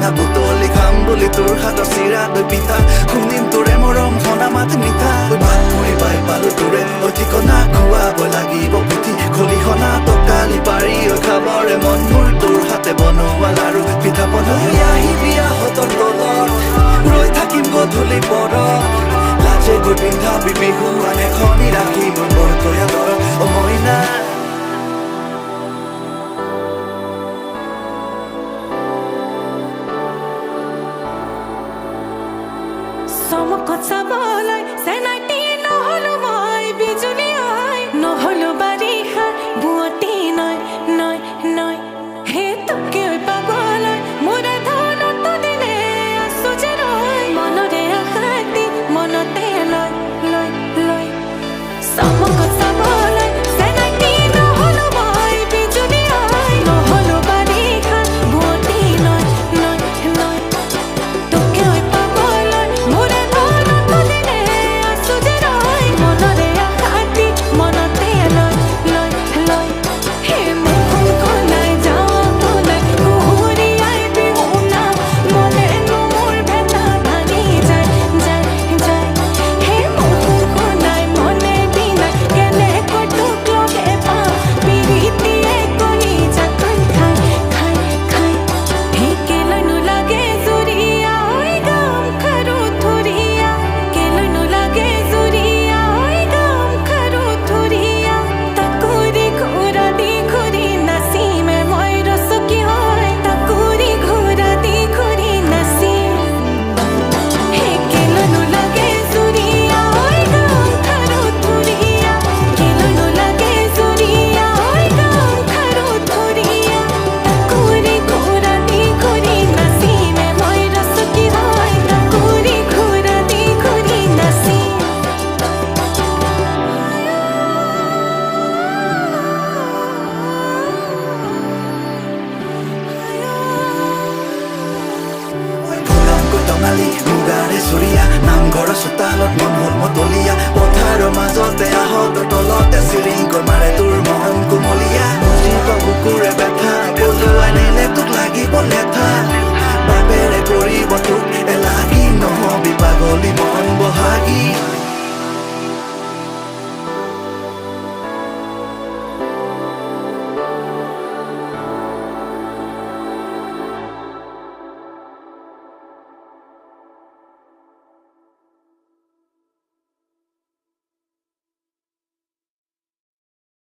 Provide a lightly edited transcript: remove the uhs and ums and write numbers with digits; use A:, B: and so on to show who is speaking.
A: ভাঙা বুটলি খাম বুলি তোৰ হাতৰ চিৰা দৈ পিঠা শুনিম তোৰে মৰম হনা মাত মিঠা ভাল মই পাই পালো তোৰে ঠিকনা খুৱাব লাগিব পুথি খলিহনা টকালি পাৰি খাবৰে মন মোৰ তোৰ হাতে বনোৱা লাৰু পিঠা বনাই আহিবি আহঁতৰ তলত ৰৈ থাকিম গধূলি পৰত লাজে গৈ পিন্ধাবি বিহুৱান এখনি ৰাখি মোৰ বৰকৈ আদৰত অ মইনা
B: চমকত চাবলৈ চেনাইটি নহলো মই বিজুলী হয় নহলো বাৰিষা বুৱতী নয় নয় নয় হে তোকে পাবলৈ মোৰে ধনতো দিনে আছো যে ৰৈ মনৰে আশাতি মনতে লয় লয় লয় চমকত চাবলৈ চেনাইটি নহলো মই বিজুলী হয় নহলো বাৰিষা বুৱতী নয় নয় নয় তোকে পাবলৈ মোৰে ধনতো দিনে আছো যে ৰৈ মনৰে আশাতি মনতে লয় লয় লয় হে মুখখন কলাই যাওঁ কলাই কুহুৰিয়াই বিহুনা মনে মোৰ ভেটা ভাঙি যায় যায় যায় হে মুখখন কলাই মনে বিনাই কেনেকৈ তোক লগে পাওঁ পিৰিতিয়ে কলি জাকৈ খাই খাই খাই হে কেলৈ নোলাগে জুৰিয়া ঐ গাম খাৰু থুৰিয়া কেলৈ নোলাগে জুৰিয়া ঐ গাম খাৰু থুৰিয়া তাকুৰি ঘোঁৰা দি ঘূৰি নাচিমে মই ৰচকী হয় তাকুৰি ঘোঁৰা দি ঘূৰি নাচিম হে কেলৈ নোলাগে জুৰিয়া ঐ গাম খাৰু থুৰিয়া কেলৈ নোলাগে জুৰিয়া ঐ গাম খাৰু থুৰিয়া তাকুৰি ঘোঁৰা দি ঘূৰি নাচিমে মই ৰচকী হয় তাকুৰি ঘোঁৰা দি ঘূৰি নাচিম
A: ফুলামকৈ টঙালি মুগাৰে চুৰিয়া নামঘৰৰ চোতালত মন হ'ল মতলীয়া পথাৰৰ মাজতে আহঁতৰ তলতে চিৰিংকৈ মাৰে তোৰ মন কোমলীয়া বুজিব বুকুৰে ব্যথা বজুৱাই নিলে তোক লাগিব লেঠা